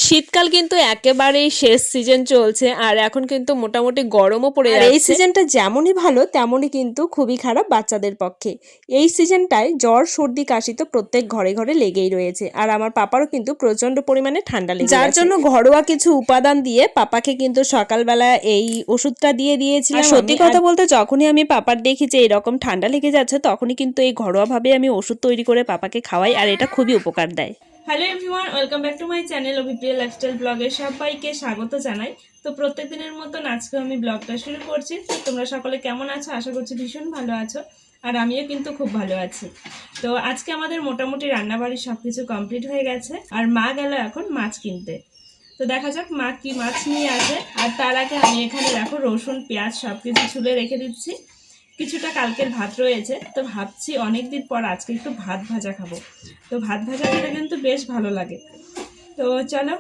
শীতকাল কিন্তু একেবারেই শেষ সিজন চলছে আর এখন কিন্তু মোটামুটি গরমও পড়ে আর যাচ্ছে। এই সিজনটা যেমনই ভালো তেমনই কিন্তু খুবই খারাপ বাচ্চাদের পক্ষে। এই সিজনটায় জ্বর সর্দি কাশি তো প্রত্যেক ঘরে ঘরে লেগেই রয়েছে, আর আমার পাপারও কিন্তু প্রচন্ড পরিমাণে ঠান্ডা লেগে যার গেছে। জন্য ঘরোয়া কিছু উপাদান দিয়ে পাপাকে কিন্তু সকালবেলা এই ওষুধটা দিয়ে দিয়েছিলাম। আর সত্যি আমি কথা বলতে যখনই আমি পাপার দেখি যে এরকম ঠান্ডা লেগে যাচ্ছে তখনই কিন্তু এই ঘরোয়াভাবে আমি ওষুধ তৈরি করে পাপাকে খাওয়াই, আর এটা খুবই উপকার দেয়। Hello everyone, welcome back to my channel Abhipriya lifestyle ব্লগে সবাইকে স্বাগত জানাই। তো প্রত্যেক দিনের মতন আজকে আমি ব্লগটা শুরু করছি। তো তোমরা সকলে কেমন আছো? আশা করছি ভীষণ ভালো আছো, আর আমিও কিন্তু খুব ভালো আছি। তো আজকে আমাদের মোটামুটি রান্নাবাড়ির সব কিছু কমপ্লিট হয়ে গেছে, আর মা গেল এখন মাছ কিনতে। তো দেখা যাক মা কি মাছ নিয়ে আসে। আর তার আগে আমি এখানে দেখো রসুন পেঁয়াজ সব কিছু ছুলে রেখে দিচ্ছি। কিছুটা কালকের ভাত রয়েছে, তো ভাবছি অনেক দিন পর আজকে একটু ভাত ভাজা খাবো। তো ভাত ভাজা খেতে কিন্তু বেশ ভালো লাগে। তো চলো,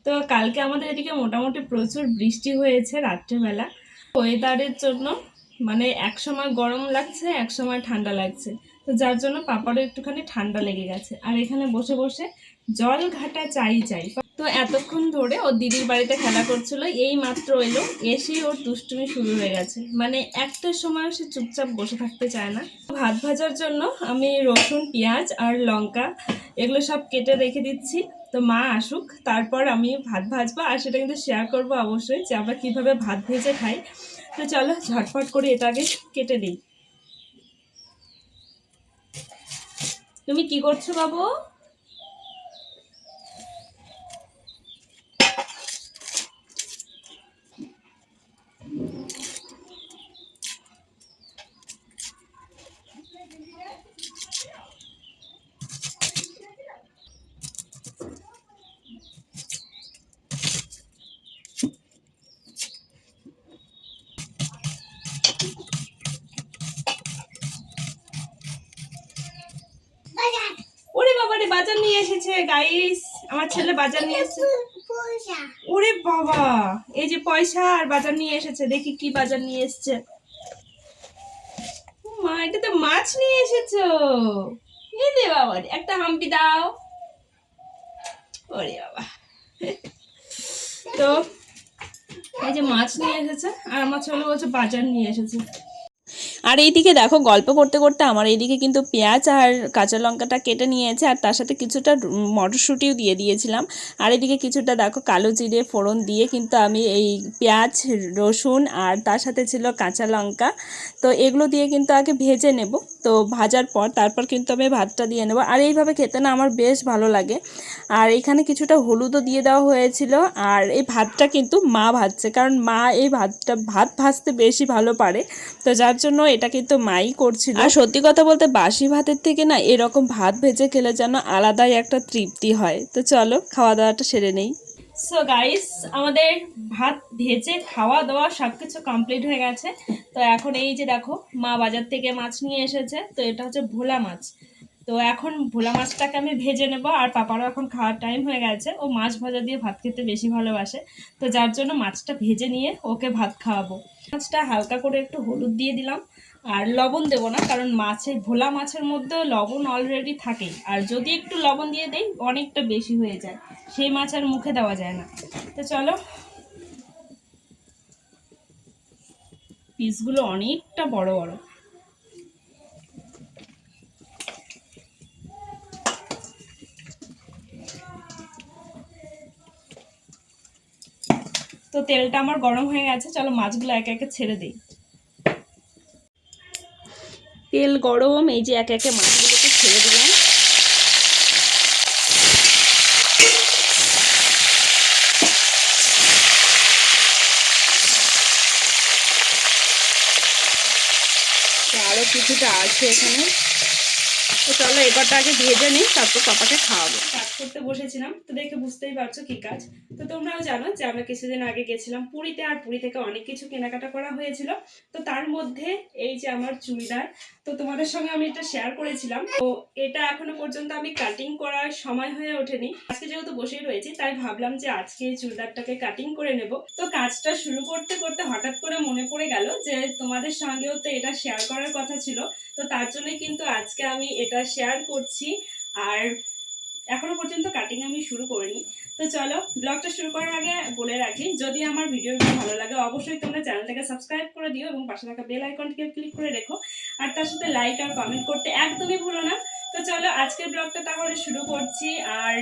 তো কালকে আমাদের এদিকে মোটামুটি প্রচুর বৃষ্টি হয়েছে রাত্রেবেলা। ওয়েদারের জন্য মানে এক সময় গরম লাগছে, এক সময় ঠান্ডা লাগছে, তো যার জন্য পাপারও একটুখানি ঠান্ডা লেগে গেছে। আর এখানে বসে বসে জল ঘাটা চাই চাই। তো এতক্ষণ ধরে ওর দিদির বাড়িতে খেলা করছিল, এই মাত্র এলো, এসেই ওর দুষ্টুমি শুরু হয়ে গেছে। মানে একটা সময় সে চুপচাপ বসে থাকতে চায় না। ভাত ভাজার জন্য আমি রসুন পেঁয়াজ আর লঙ্কা এগুলো সব কেটে রেখে দিচ্ছি। তো মা আসুক তারপর আমি ভাত ভাজবো, আর সেটা কিন্তু শেয়ার করবো অবশ্যই যে আমরা কীভাবে ভাত ভেজে খাই। তো চলো ঝটফট করে এটা আগে কেটে দিই। তুমি কি করছো বাবু? ওরে বাবা রে, বাজার নিয়ে এসেছে গাইস, আমার ছেলে বাজার নিয়ে এসেছে। ওরে বাবা, এই যে পয়সা আর বাজার নিয়ে এসেছে। দেখি কি বাজার নিয়ে এসেছে। মা, এটা তো মাছ নিয়ে এসেছো। এই দে বাবা, একটা হাম্পি দাও। ওরে বাবা। তো এই যে মাছ নিয়ে এসেছে, আর আমার ছেলে বলছে বাজার নিয়ে এসেছে। আর এইদিকে দেখো গল্প করতে করতে আমার এইদিকে কিন্তু পেঁয়াজ আর কাঁচা লঙ্কাটা কেটে নিয়েছে, আর তার সাথে কিছুটা মটরশুঁটিও দিয়ে দিয়েছিলাম। আর এদিকে কিছুটা দেখো কালো জিরে ফোড়ন দিয়ে কিন্তু আমি এই পেঁয়াজ রসুন আর তার সাথে ছিল কাঁচা লঙ্কা, তো এগুলো দিয়ে কিন্তু আগে ভেজে নেব। তো ভাজার পর তারপর কিন্তু আমি ভাতটা দিয়ে নেব, আর এইভাবে খেতে না আমার বেশ ভালো লাগে। আর এখানে কিছুটা হলুদও দিয়ে দেওয়া হয়েছিল। আর এই ভাতটা কিন্তু মা ভাজছে, কারণ মা এই ভাত ভাজতে বেশি ভালো পারে, তো যার জন্য এটা কিন্তু মাই করছিল। আর সত্যি কথা বলতে বাসি ভাতের থেকে না এরকম ভাত ভেজে খেলে যেন আলাদাই একটা তৃপ্তি হয়। তো চলো খাওয়া দাওয়াটা সেরে নেই। সো গাইস, আমাদের ভাত ভেজে খাওয়া দাওয়া সব কিছু কমপ্লিট হয়ে গেছে। তো এখন এই যে দেখো মা বাজার থেকে মাছ নিয়ে এসেছে, তো এটা হচ্ছে ভোলা মাছ। তো এখন ভোলা মাছটাকে আমি ভেজে নেব, আর পাপারও এখন খাওয়ার টাইম হয়ে গেছে, ও মাছ ভাজা দিয়ে ভাত খেতে বেশি ভালোবাসে। তো যার জন্য মাছটা ভেজে নিয়ে ওকে ভাত খাওয়াবো। মাছটা হালকা করে একটু হলুদ দিয়ে দিলাম, আর লবণ দেবো না, কারণ ভোলা মাছের মধ্যে লবণ অলরেডি থাকেই, আর যদি একটু লবণ দিয়ে দেই অনেকটা বেশি হয়ে যায়, সেই মাছ আর মুখে দেওয়া যায় না। তো চলো, পিসগুলো অনেকটা বড় বড়। তো তেলটা আমার গরম হয়ে গেছে, চলো মাছগুলো একে একে ছেড়ে দিই। তেল গরম, এই যে একে একে মাছগুলোকে ছেড়ে দিলাম। আরও কিছুটা আছে এখানে, তো চলো এবারটা আগে ভেজে নিই, তারপর পাপাকে খাওয়াবো। কাজ করতে বসেছিলাম, তো দেখে বুঝতেই পারছো কি কাজ। তো তোমরাও জানো যে আমরা কিছুদিন আগে গেছিলাম পুরীতে, আর পুরী থেকে অনেক কিছু কেনাকাটা করা হয়েছিল। তো তার মধ্যে এই যে আমার চুড়িদার, তো তোমাদের সঙ্গে আমি এটা শেয়ার করেছিলাম। তো এটা এখনো পর্যন্ত আমি কাটিং করার সময় হয়ে ওঠেনি। আজকে যেহেতু বসেই রয়েছি, তাই ভাবলাম যে আজকে এই চুড়িদারটাকে কাটিং করে নেব। তো কাজটা শুরু করতে করতে হঠাৎ করে মনে পড়ে গেল যে তোমাদের সঙ্গেও তো এটা শেয়ার করার কথা ছিল। তো তার জন্যই কিন্তু আজকে আমি এটা শেয়ার করছি। আর এখনো পর্যন্ত কাটিং আমি শুরু করিনি। তো চলো ব্লগটা শুরু করার আগে বলে রাখি, যদি আমার ভিডিওগুলো ভালো লাগে অবশ্যই তোমরা চ্যানেলটাকে সাবস্ক্রাইব করে দিও এবং পাশে থাকা বেল আইকনটিকে ক্লিক করে রেখো, আর তার সাথে লাইক আর কমেন্ট করতে একদমই ভুলো না। তো চলো আজকের ব্লগটা তাহলে শুরু করছি, আর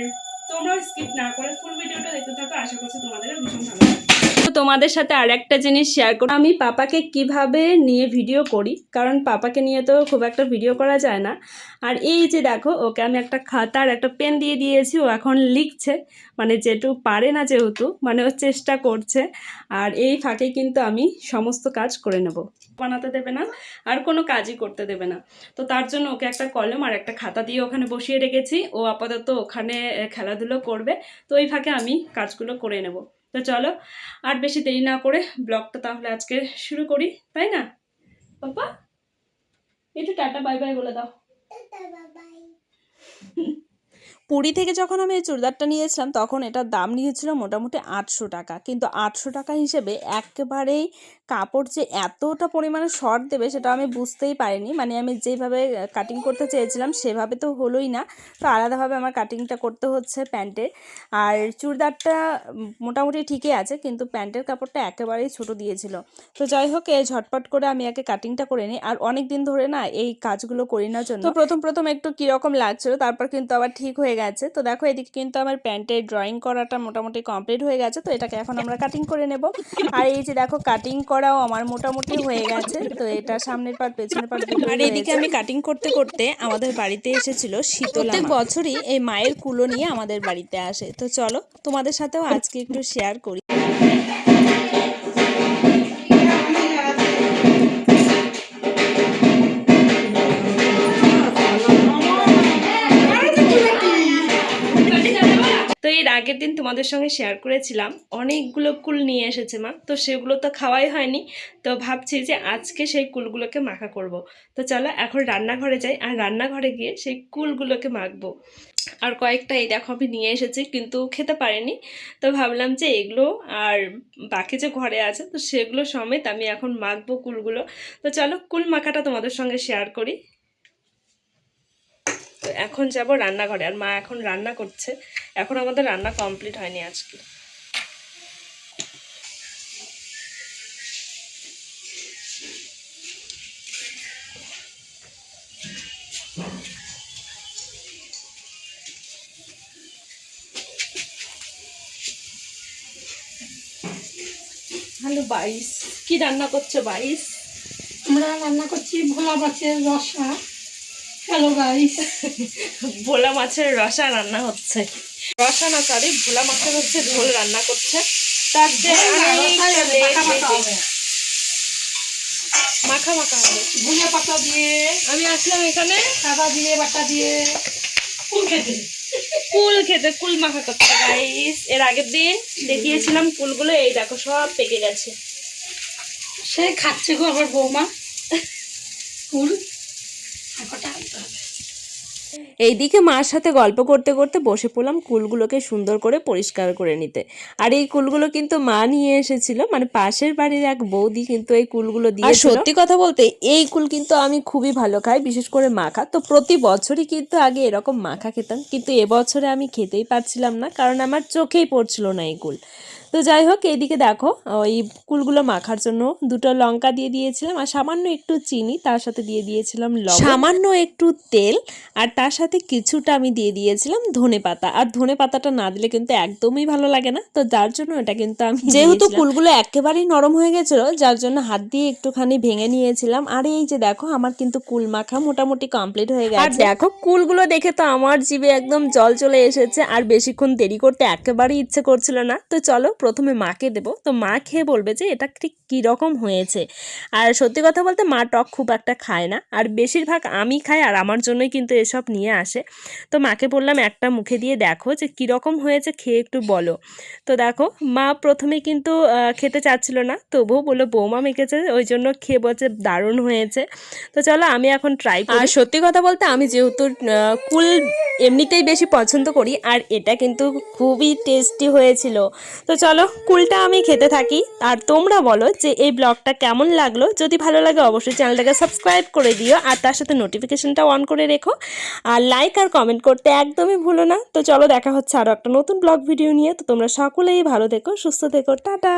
তোমরাও স্কিপ না করে ফুল ভিডিওটা দেখতে থাকো, আশা করছি তোমাদেরও ভীষণ ভালো লাগবে। তো তোমাদের সাথে আর একটা জিনিস শেয়ার করি, আমি পাপাকে কিভাবে নিয়ে ভিডিও করি, কারণ পাপাকে নিয়ে তো খুব একটা ভিডিও করা যায় না। আর এই যে দেখো, ওকে আমি একটা খাতা আর একটা পেন দিয়ে দিয়েছি, ও এখন লিখছে, মানে যেটুকু পারে না যেহেতু, মানে ও চেষ্টা করছে। আর এই ফাঁকে কিন্তু আমি সমস্ত কাজ করে নেব, বানাতে দেবে না আর কোনো কাজই করতে দেবে না। তো তার জন্য ওকে একটা কলম আর একটা খাতা দিয়ে ওখানে বসিয়ে রেখেছি, ও আপাতত ওখানে খেলাধুলো করবে, তো এই ফাঁকে আমি কাজগুলো করে নেব। তো চলো আর বেশি দেরি না করে ব্লগটা তাহলে আজকে শুরু করি, তাই না পাপা? একটু টাটা বাই বাই বলে দাও। পুরী থেকে যখন আমি এই চুড়িদারটা নিয়েছিলাম তখন এটার দাম নিয়েছিল মোটামুটি 800 টাকা, কিন্তু 800 টাকা হিসেবে একেবারেই কাপড় যে এতটা পরিমাণে শর্ট দেবে সেটা আমি বুঝতেই পারিনি। মানে আমি যেভাবে কাটিং করতে চেয়েছিলাম সেভাবে তো হলোই না, তো আলাদাভাবে আমার কাটিংটা করতে হচ্ছে প্যান্টের। আর চুড়িদারটা মোটামুটি ঠিকই আছে, কিন্তু প্যান্টের কাপড়টা একেবারেই ছোট দিয়েছিল। তো যাই হোক, এই ঝটপট করে আমি আগে কাটিংটা করে নিই, আর অনেক দিন ধরে না এই কাজগুলো করি না জন্য তো প্রথম একটু কীরকম লাগছিল, তারপর কিন্তু আবার ঠিক হয়ে গেছে। তো দেখো এদিকে কিন্তু আমার প্যান্টের ড্রয়িং করাটা মোটামুটি কমপ্লিট হয়ে গেছে, তো এটাকে এখন আমরা কাটিং করে নেব। আর এই যে দেখো কাটিং করাও আমার মোটামুটি হয়ে গেছে, তো এটা সামনের পার্ট পেছনের পার্ট। আর এইদিকে আমি কাটিং করতে করতে আমাদের বাড়িতে এসেছিল শীতলা। প্রত্যেক বছরই এই মায়ের কুলো নিয়ে আমাদের বাড়িতে আসে, তো চলো তোমাদের সাথেও আজকে একটু শেয়ার করি। তো এর আগের দিন তোমাদের সঙ্গে শেয়ার করেছিলাম অনেকগুলো কুল নিয়ে এসেছে মা, তো সেগুলো তো খাওয়াই হয়নি, তো ভাবছি যে আজকে সেই কুলগুলোকে মাখা করব। তো চলো এখন রান্নাঘরে যাই, আর রান্নাঘরে গিয়ে সেই কুলগুলোকে মাখবো। আর কয়েকটা এই দেখো আমি নিয়ে এসেছি, কিন্তু খেতে পারিনি, তো ভাবলাম যে এগুলো আর বাকি যে ঘরে আছে তো সেগুলো সমেত আমি এখন মাখবো কুলগুলো। তো চলো কুল মাখাটা তোমাদের সঙ্গে শেয়ার করি। তো এখন যাব রান্নাঘরে, আর মা এখন রান্না করছে, এখন আমাদের রান্না কমপ্লিট হয়নি আজকে। হ্যালো বাইস, কি রান্না করছো বাইস? আমরা রান্না করছি ভোলা মাছের রসা। হ্যালো গাইস, ভোলা মাছের রসা রান্না হচ্ছে, রসা না সরি, ভোলা মাছের হচ্ছে ঝোল রান্না করছে। তার যে মাখা মাখা হবে ধনিয়া পাতা দিয়ে, আমি আসলাম এখানে আদা দিয়ে, বাটা দিয়ে কুল খেতে। কুল মাখা করছে গাইস। এর আগের দিন দেখিয়েছিলাম কুলগুলো, এই দেখো সব পেকে গেছে। সে খাচ্ছে গো আবার বৌমা কুল কটা আনতে হবে। এইদিকে মার সাথে গল্প করতে করতে বসে পড়লাম কুলগুলোকে সুন্দর করে পরিষ্কার করে নিতে। আর এই কুলগুলো কিন্তু মা নিয়ে এসেছিল, মানে পাশের বাড়ির এক বৌদি কিন্তু এই কুলগুলো দিয়েছিল। সত্যি কথা বলতে এই কুল কিন্তু আমি খুবই ভালো খাই, বিশেষ করে মাখা। তো প্রতি বছরই কিন্তু আগে এরকম মাখা খেতাম, কিন্তু এবছরে আমি খেতেই পারছিলাম না, কারণ আমার চোখেই পড়ছিল না এই কুল। তো যাই হোক, এইদিকে দেখো ওই কুলগুলো মাখার জন্য দুটো লঙ্কা দিয়ে দিয়েছিলাম, আর সামান্য একটু চিনি, তার সাথে দিয়ে দিয়েছিলাম লবণ, সামান্য একটু তেল, আর তার সাথে কিছুটা আমি দিয়ে দিয়েছিলাম ধনেপাতা। আর ধনেপাতাটা না দিলে কিন্তু একদমই ভালো লাগে না, তো যার জন্য এটা কিন্তু আমি, যেহেতু কুলগুলো একেবারেই নরম হয়ে গেছিলো, যার জন্য হাত দিয়ে একটুখানি ভেঙে নিয়েছিলাম। আর এই যে দেখো আমার কিন্তু কুল মাখা মোটামুটি কমপ্লিট হয়ে গেছে। আর দেখো কুলগুলো দেখে তো আমার জিভে একদম জল চলে এসেছে, আর বেশিক্ষণ দেরি করতে একেবারেই ইচ্ছে করছিল না। তো চলো প্রথমে মাকে দেবো, তো মা খেয়ে বলবে যে এটা ঠিক কীরকম হয়েছে। আর সত্যি কথা বলতে মা টক খুব একটা খায় না, আর বেশিরভাগ আমি খাই, আর আমার জন্যই কিন্তু এসব নিয়ে আসে। তো মাকে বললাম একটা মুখে দিয়ে দেখো যে কীরকম হয়েছে, খেয়ে একটু বলো। তো দেখো মা প্রথমে কিন্তু খেতে চাচ্ছিল না, তবুও বললো বৌমা মেখেছে, ওই জন্য খেয়ে বলছে দারুণ হয়েছে। তো চলো আমি এখন ট্রাই করি। আর সত্যি কথা বলতে আমি যেহেতু কুল এমনিতেই বেশি পছন্দ করি, আর এটা কিন্তু খুবই টেস্টি হয়েছিল। তো চলো চলো কুলটা আমি খেতে থাকি, আর তোমরা বলো যে এই ব্লগটা কেমন লাগলো। যদি ভালো লাগে অবশ্যই চ্যানেলটাকে সাবস্ক্রাইব করে দিও, আর তার সাথে নোটিফিকেশনটা অন করে রেখো, আর লাইক আর কমেন্ট করতে একদমই ভুলো না। তো চলো দেখা হচ্ছে আরও একটা নতুন ব্লগ ভিডিও নিয়ে। তো তোমরা সকলেই ভালো থেকো, সুস্থ থেকো, টাটা।